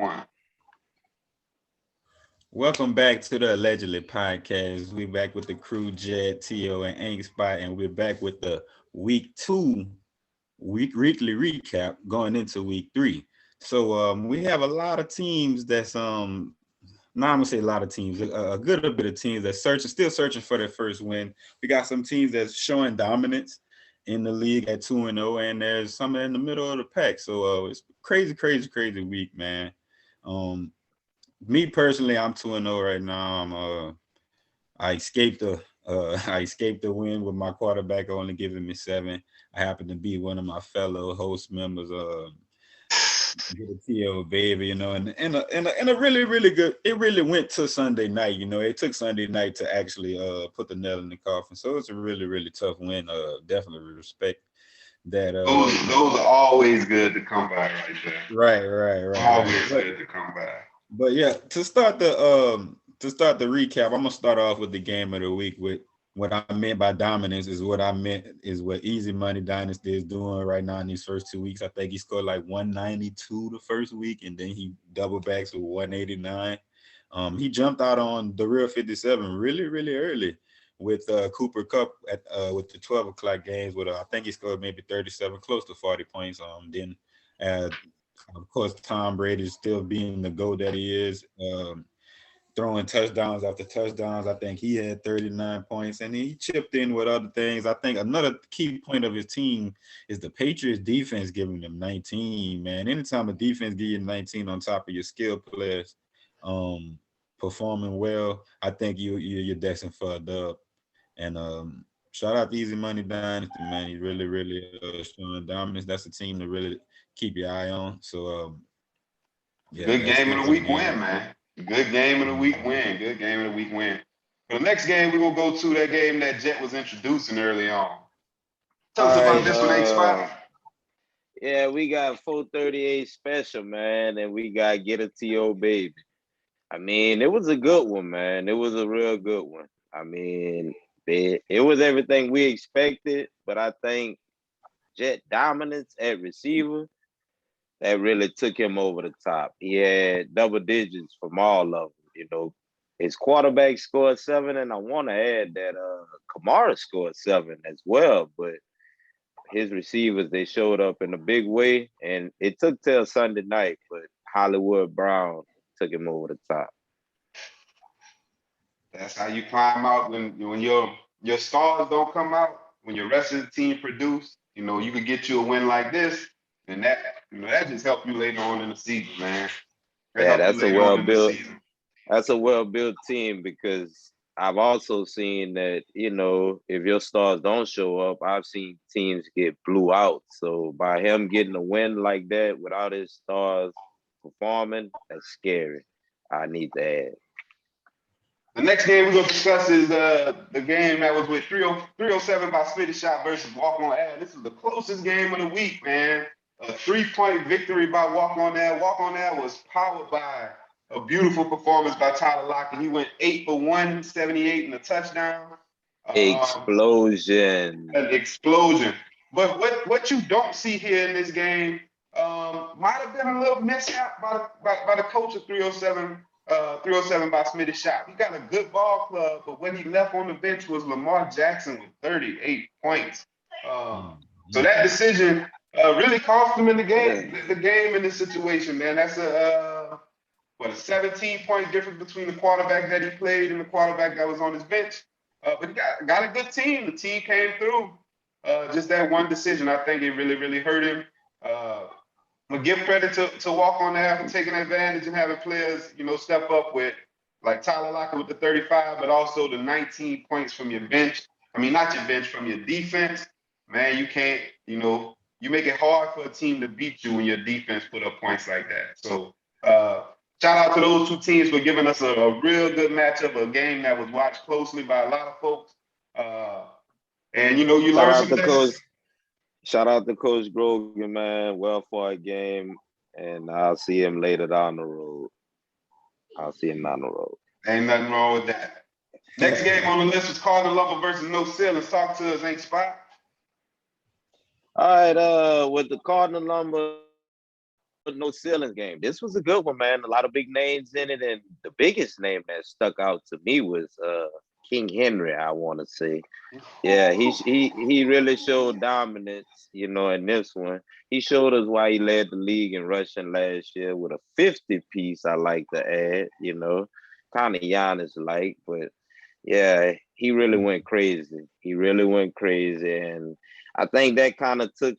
1. Welcome back to the Allegedly Podcast. We're back with the crew, Jed, T.O., and Ink Spot, and we're back with the week 2 weekly recap going into week 3. So we have a lot of teams that's now I'm gonna say a lot of teams, a good bit of teams that's still searching for their first win. We got some teams that's showing dominance in the league at 2-0, and there's some in the middle of the pack. So it's crazy week, man. Me personally, I'm 2-0 right now. I escaped the win with my quarterback only giving me 7. I happen to be one of my fellow host members. Get a TL baby, and a really good. It really went to Sunday night. It took Sunday night to actually put the nail in the coffin. So it's a really tough win. Definitely respect that. Those are always good to come by right there. Right. Always good to come by. But yeah, to start the recap, I'm gonna start off with the game of the week. With what I meant by dominance is what Easy Money Dynasty is doing right now in these first 2 weeks. I think he scored like 192 the first week, and then he double backs with 189. He jumped out on the real 57 really early with Cooper Cup at with the 12 o'clock games. With I think he scored maybe 37, close to 40 points. Then of course, Tom Brady is still being the GOAT that he is, throwing touchdowns after touchdowns. I think he had 39 points, and he chipped in with other things. I think another key point of his team is the Patriots defense giving them 19, man. Anytime a defense gives you 19 on top of your skill players performing well, I think you're destined for a dub. And shout out to Easy Money Dynasty, man. He's really showing dominance. That's a team to really keep your eye on. So yeah, good game of the week win, man. Good game of the week win. Good game of the week win. For the next game, we're gonna go to that game that Jet was introducing early on. Tell us about this one, H5. Yeah, we got 438 special, man, and we got Get a TO baby. I mean, it was a good one, man. It was a real good one. I mean, it was everything we expected, but I think Jet dominance at receiver, that really took him over the top. He had double digits from all of them. His quarterback scored 7, and I want to add that Kamara scored 7 as well. But his receivers, they showed up in a big way, and it took till Sunday night, but Hollywood Brown took him over the top. That's how you climb out when your stars don't come out, when your rest of the team produce. You could get you a win like this, and that just helped you later on in the season, man. That's a well-built team, because I've also seen that, if your stars don't show up, I've seen teams get blew out. So by him getting a win like that without his stars performing, that's scary. I need to add. The next game we're going to discuss is the game that was with 307 by Smitty Shot versus Walk On Ad. This is the closest game of the week, man. A 3-point victory by Walk On Ad. Walk On Ad was powered by a beautiful performance by Tyler Lockett. He went 8 for 178 and a touchdown. Explosion. An explosion. But what you don't see here in this game might have been a little mishap by the coach of 307 by Smitty Shot. He got a good ball club, but what he left on the bench was Lamar Jackson with 38 points. So that decision really cost him in the game. The game in this situation, man. That's a 17-point difference between the quarterback that he played and the quarterback that was on his bench. But he got a good team. The team came through. Just that one decision, I think it really hurt him. But give credit to Walk On Ad for taking advantage and having players, step up with, like Tyler Lockett with the 35, but also the 19 points from your bench. I mean, not your bench, from your defense. Man, you can't, you make it hard for a team to beat you when your defense put up points like that. So shout out to those two teams for giving us a real good matchup, a game that was watched closely by a lot of folks. And, you learn some things. Shout out to Coach Grogan, man. Well for a game, and I'll see him later down the road. Ain't nothing wrong with that. Next game on the list was Cardinal Lumber versus No Ceilings. Talk to us, Ain't Spot. All right, with the Cardinal Lumber, no ceilings game. This was a good one, man. A lot of big names in it, and the biggest name that stuck out to me was King Henry. I want to say, yeah, he really showed dominance, in this one. He showed us why he led the league in rushing last year with a 50 piece. I like to add, kind of Giannis like, but yeah, he really went crazy. He really went crazy, and I think that kind of took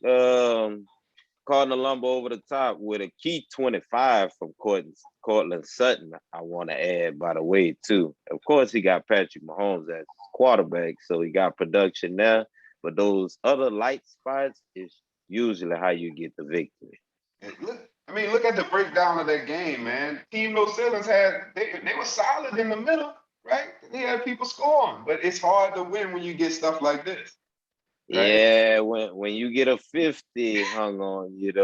Cardinal Lumber over the top with a key 25 from Cortland Sutton. I want to add, by the way, too. Of course, he got Patrick Mahomes as quarterback, so he got production there. But those other light spots is usually how you get the victory. Look at the breakdown of that game, man. Team No Ceilings they were solid in the middle, right? They had people scoring, but it's hard to win when you get stuff like this. Right? Yeah, when you get a 50 hung on, it's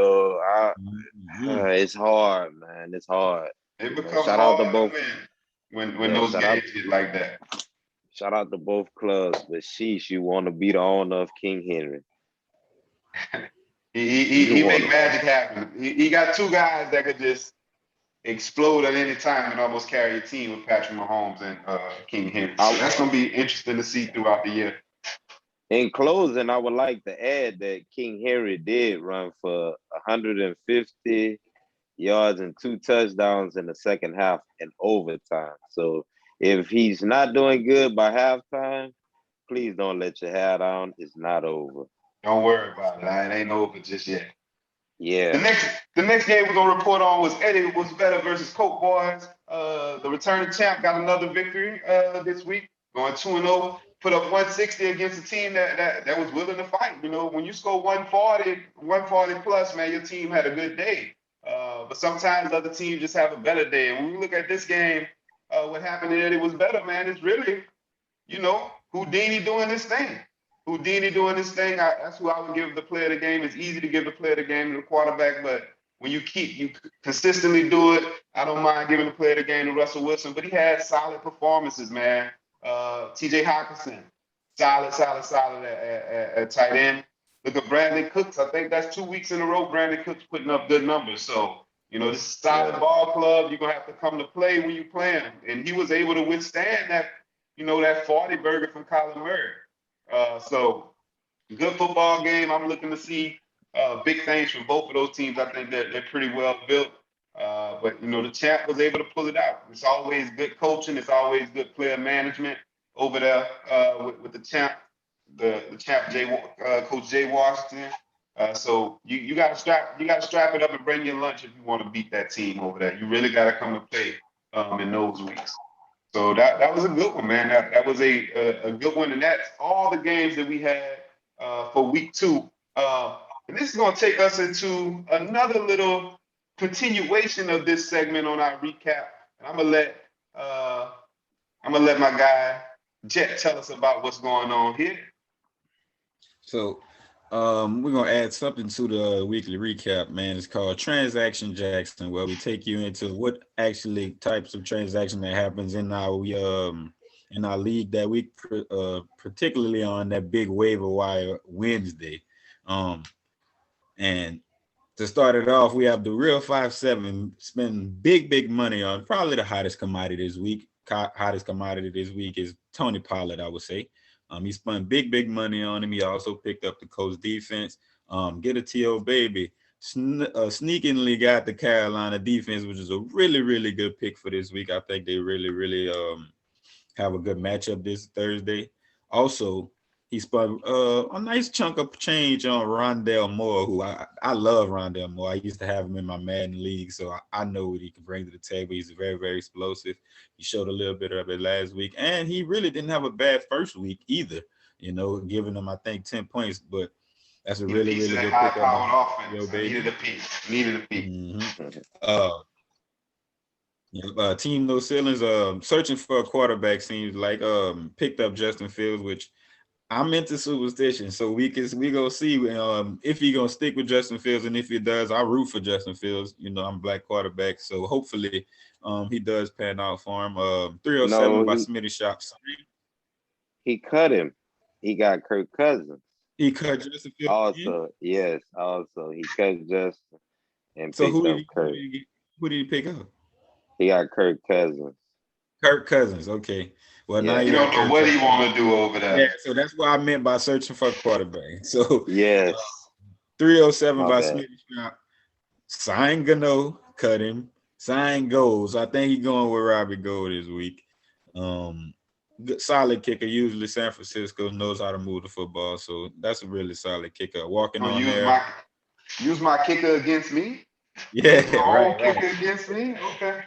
hard, man. It's hard. It becomes Shout out hard to both. to win when those games get like that. Shout out to both clubs, but sheesh, you want to be the owner of King Henry. he make magic happen. He got two guys that could just explode at any time and almost carry a team with Patrick Mahomes and King Henry. So that's gonna be interesting to see throughout the year. In closing, I would like to add that King Henry did run for 150 yards and 2 touchdowns in the second half and overtime. So if he's not doing good by halftime, please don't let your hair down. It's not over. Don't worry about it. It ain't over just yet. Yeah. The next game we're gonna report on was Eddie was better versus Coke Boys. The returning champ got another victory this week, going 2-0. Put up 160 against a team that was willing to fight. When you score 140 plus, man, your team had a good day. But sometimes other teams just have a better day. And when we look at this game, what happened to Eddie was better, man. It's really, Houdini doing this thing. That's who I would give the player of the game. It's easy to give the player of the game to the quarterback, but when you consistently do it, I don't mind giving the player of the game to Russell Wilson. But he had solid performances, man. TJ Hawkinson, solid at tight end. Look at Brandon Cooks. I think that's 2 weeks in a row. Brandon Cooks putting up good numbers. So, this is a solid ball club. You're going to have to come to play when you play him. And he was able to withstand that, that 40 burger from Kyler Murray. So, good football game. I'm looking to see big things from both of those teams. I think they're pretty well built. But the champ was able to pull it out. It's always good coaching. It's always good player management over there with the champ, the champ Coach Jay Washington. So you got to strap it up and bring your lunch if you want to beat that team over there. You really got to come to play in those weeks. So that was a good one, man. That was a good one, and that's all the games that we had for week 2. And this is going to take us into another little continuation of this segment on our recap, and I'm gonna let my guy Jet tell us about what's going on here. So we're gonna add something to the weekly recap, man. It's called Transaction Jackson, where we take you into what actually types of transaction that happens in our league that week, particularly on that big waiver wire Wednesday. And to start it off, we have the real 5-7 spending big money on probably the hottest commodity this week. Hottest commodity this week is Tony Pollard, I would say. He spent big money on him. He also picked up the Colts defense. Get a T.O. baby. Sneakingly got the Carolina defense, which is a really good pick for this week. I think they really have a good matchup this Thursday. Also, he spent a nice chunk of change on Rondale Moore, who I love Rondale Moore. I used to have him in my Madden league, so I know what he can bring to the table. He's very explosive. He showed a little bit of it last week, and he really didn't have a bad first week either, giving him, I think, 10 points, but that's a really good pickup. Needed a piece. Mm-hmm. Team No Ceilings searching for a quarterback seems like picked up Justin Fields, which I'm into superstition, so we gonna see if he gonna stick with Justin Fields, and if he does, I root for Justin Fields. I'm black quarterback, so hopefully he does pan out for him. 307 by Smitty Shops. He cut him. He got Kirk Cousins. He cut Justin Fields. Also, yes. Also, he cut Justin, and So picked up who Kirk. did you get? Who did you pick up? He got Kirk Cousins. Kirk Cousins. Okay. Well, now Yeah. you You got don't know Kirk what Cousins. he want to do over Yeah, there. so that's what I meant by searching for a quarterback. So Yes. 307 My by bad. Smith Shop. Sign Gano, cut him. Sign Goals. I think he's going with Robbie Gold this week. Solid kicker. Usually San Francisco knows how to move the football, so that's a really solid kicker. Walking Gonna on there. use my kicker against me. Yeah, Use my own right. kicker against me. Okay.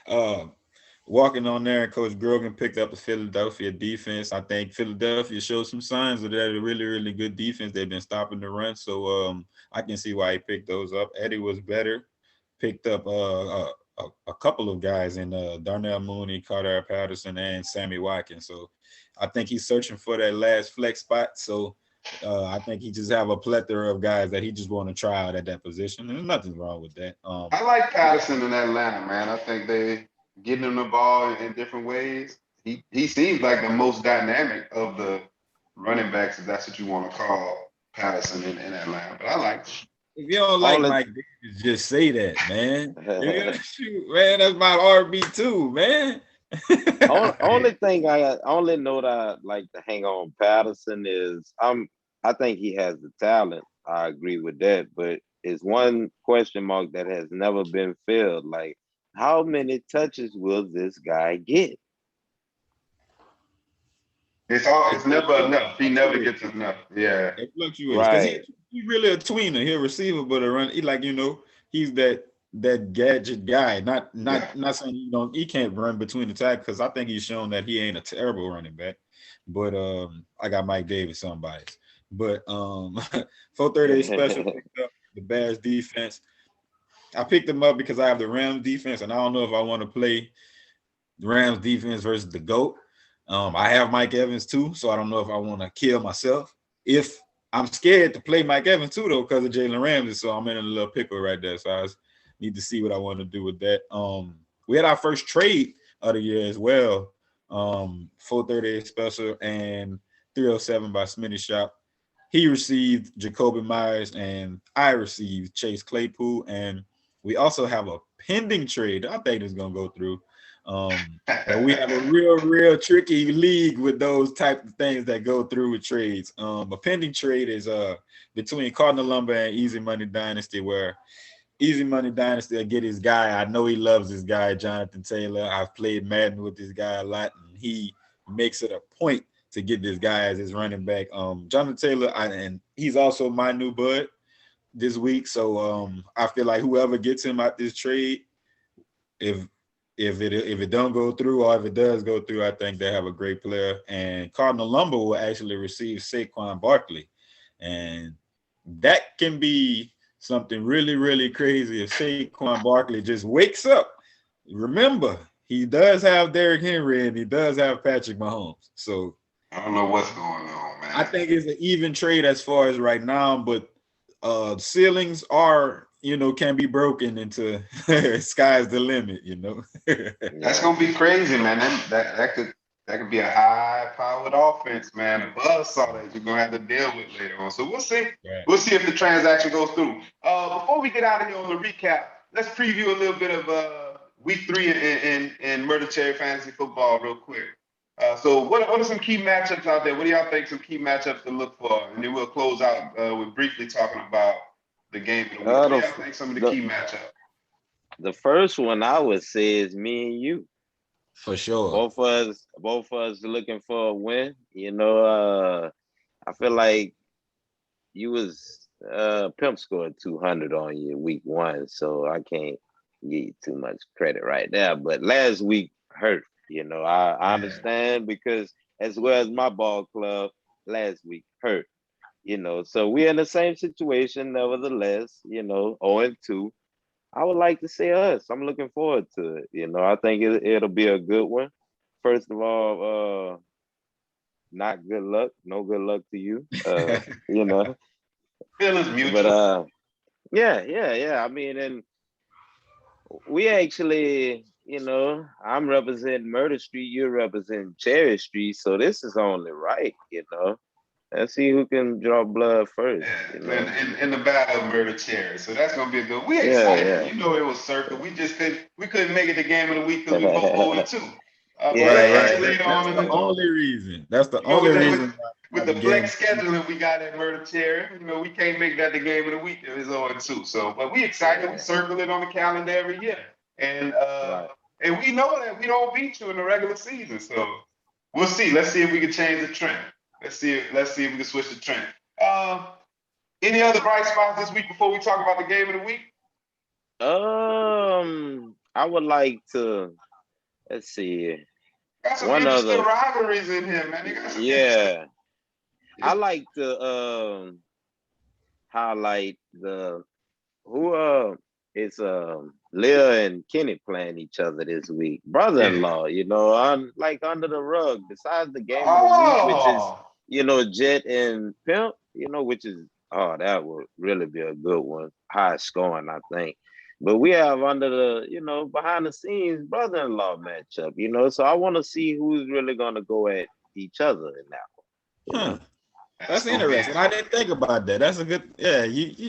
Uh, Walking on there, and Coach Grogan picked up the Philadelphia defense. I think Philadelphia showed some signs of that. A really, really good defense. They've been stopping the run, so I can see why he picked those up. Eddie was better. Picked up a couple of guys in Darnell Mooney, Carter Patterson, and Sammy Watkins. So I think he's searching for that last flex spot. So I think he just have a plethora of guys that he just want to try out at that position. There's nothing wrong with that. I like Patterson in Atlanta, man. I think they getting him the ball in different ways. He seems like the most dynamic of the running backs, if that's what you want to call Patterson in Atlanta. But I like him. If you don't like Only Mike Davis, just say that, man. Shoot, man, that's my RB2, man. only note I like to hang on Patterson is I think he has the talent. I agree with that, but it's one question mark that has never been filled. Like, how many touches will this guy get? It's never enough. He never gets enough. Yeah. It fluctuates because Right. he really a tweener. He's a receiver, but a run. He he's that gadget guy. Not saying he can't run between the tackles because I think he's shown that he ain't a terrible running back. But I got Mike Davis on bias. But 438 special picked up the Bears defense. I picked them up because I have the Rams defense, and I don't know if I want to play the Rams defense versus the GOAT. I have Mike Evans too, so I don't know if I want to kill myself. If I'm scared to play Mike Evans too, though, because of Jalen Ramsey, so I'm in a little pickle right there. So I need to see what I want to do with that. We had our first trade of the year as well. 438 special and 307 by Smitty Shop. He received Jacoby Myers, and I received Chase Claypool, and we also have a pending trade. I think it's gonna go through. And we have a real tricky league with those type of things that go through with trades. A pending trade is between Cardinal Lumber and Easy Money Dynasty, where Easy Money Dynasty will get his guy. I know he loves this guy, Jonathan Taylor. I've played Madden with this guy a lot, and he makes it a point to get this guy as his running back. Jonathan Taylor, and he's also my new bud this week. So I feel like whoever gets him out this trade, if it don't go through or if it does go through, I think they have a great player. And Cardinal Lumber will actually receive Saquon Barkley. And that can be something really, really crazy if Saquon Barkley just wakes up. Remember, he does have Derrick Henry and he does have Patrick Mahomes. So I don't know what's going on, man. I think it's an even trade as far as right now, but ceilings are, can be broken into sky's the limit, That's gonna be crazy, man. That could be a high-powered offense, man. The buzzsaw that you're gonna have to deal with later on. So we'll see. Right. We'll see if the transaction goes through. Before we get out of here on the recap, let's preview a little bit of week 3 in Myrtle-Cherry fantasy football real quick. So what are some key matchups out there? What do y'all think some key matchups to look for? And then we'll close out with briefly talking about the game of the week. What do y'all think some of the key matchups? The first one I would say is me and you. For sure. Both of us looking for a win. I feel like you was Pimp scored 200 on you week 1, so I can't give you too much credit right there. But last week hurt. I understand because as well as my ball club last week hurt. So we're in the same situation, nevertheless. 0-2. I would like to say us. I'm looking forward to it. I think it'll be a good one. First of all, not good luck. No good luck to you. Feelings mutual. But yeah. I mean, and we actually, I'm representing Murder Street. You're representing Cherry Street. So this is only right. Let's see who can draw blood first. In the battle of Myrtle-Cherry. So that's gonna be a good. We excited. Yeah, You know it was circle. We couldn't make it the game of the week because we both yeah. 0-2. But we'll Right, get right. you later That's on in the the only reason. That's the you know only reason why with the the game. flex scheduling we got at Myrtle-Cherry. You know we can't make that the game of the week if it's 0-2. So, but we excited. We circle it on the calendar every year, and Right. and we know that we don't beat you in the regular season. So we'll see. Let's see if we can change the trend. Let's see if we can switch the trend. Any other bright spots this week before we talk about the game of the week? I would like to. Let's see. Got some One interesting other. rivalries in here, man. They got some interesting. Yeah, I like to highlight the who it's Leah and Kenny playing each other this week. Brother-in-law, like under the rug. Besides the game of the week, which is Oh, Jet and Pimp, which is that would really be a good one. High scoring, I think. But we have under the, behind the scenes brother-in-law matchup, so I want to see who's really gonna go at each other in that one. Huh. That's interesting. I didn't think about that. That's a good. Yeah,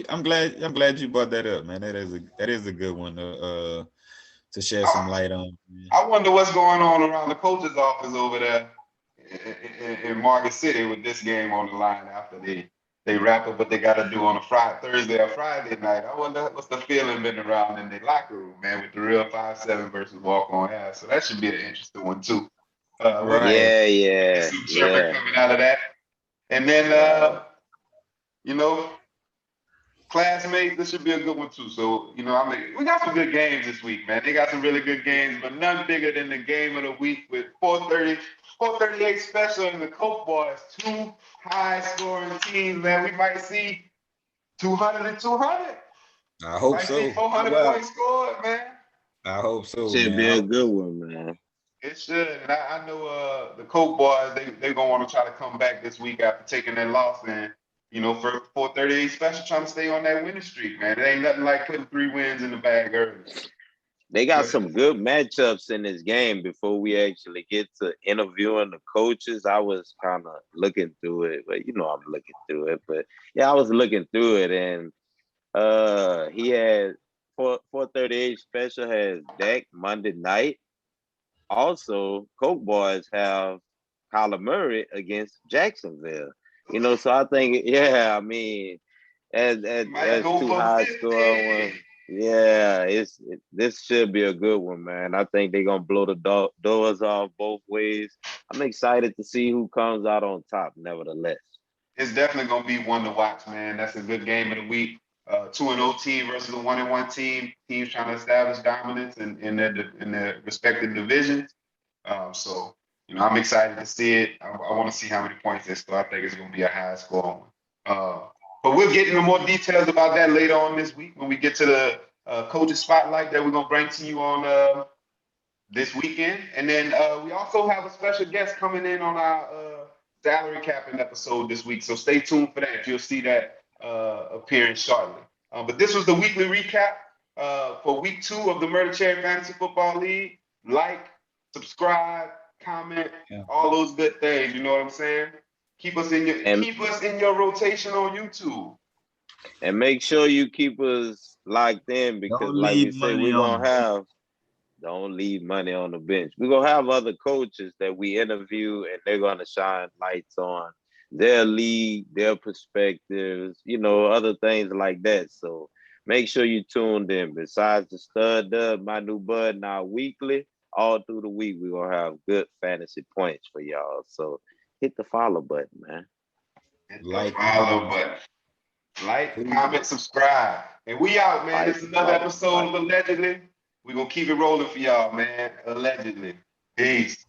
I'm glad you brought that up, man. That is a good one to shed some light on. I wonder what's going on around the coach's office over there in Market City with this game on the line after they wrap up what they got to do on a Thursday or Friday night. I wonder what's the feeling been around in the locker room, man, with the real 5-7 versus walk-on ass. So that should be an interesting one too. Right. Some chirping coming out of that, and then classmates, this should be a good one too. So, we got some good games this week, man. They got some really good games, but none bigger than the game of the week with 438 special and the Coke Boys. Two high-scoring teams, man. We might see 200 and 200. I hope Might so. see 400 points scored, man. I hope so, Should be a good one, man. It should. And I know the Coke Boys, they're going to want to try to come back this week after taking that loss, and for 438 special, trying to stay on that winning streak, man. It ain't nothing like putting 3 wins in the bag early. They got some good matchups in this game before we actually get to interviewing the coaches. I was kind of looking through it, but I'm looking through it. But yeah, I was looking through it, and he had 438 special has Dak Monday night. Also, Coke Boys have Kyler Murray against Jacksonville. So I think, I mean, as two high scoring ones. Yeah, this should be a good one, man. I think they're gonna blow the doors off both ways. I'm excited to see who comes out on top. Nevertheless, it's definitely gonna be one to watch, man. That's a good game of the week. 2-0 team versus a 1-1 team. Teams trying to establish dominance in their respective divisions. So I'm excited to see it. I want to see how many points they score. I think it's gonna be a high score one. But we'll get into more details about that later on this week when we get to the coaches spotlight that we're gonna bring to you on this weekend. And then we also have a special guest coming in on our salary capping episode this week. So stay tuned for that. You'll see that appearing shortly. But this was the weekly recap for week 2 of the Myrtle-Cherry Fantasy Football League. Like, subscribe, comment, all those good things. You know what I'm saying? Keep us in your rotation on YouTube. And make sure you keep us locked in because, like we said, we're gonna have. Don't leave money on the bench. We're gonna have other coaches that we interview, and they're gonna shine lights on their league, their perspectives, other things like that. So make sure you tuned in. Besides the stud dub, my new bud, now weekly, all through the week, we're gonna have good fantasy points for y'all. So hit the follow button, man. Like, comment, subscribe. And we out, man. This is another episode of Allegedly. We're gonna keep it rolling for y'all, man. Allegedly. Peace.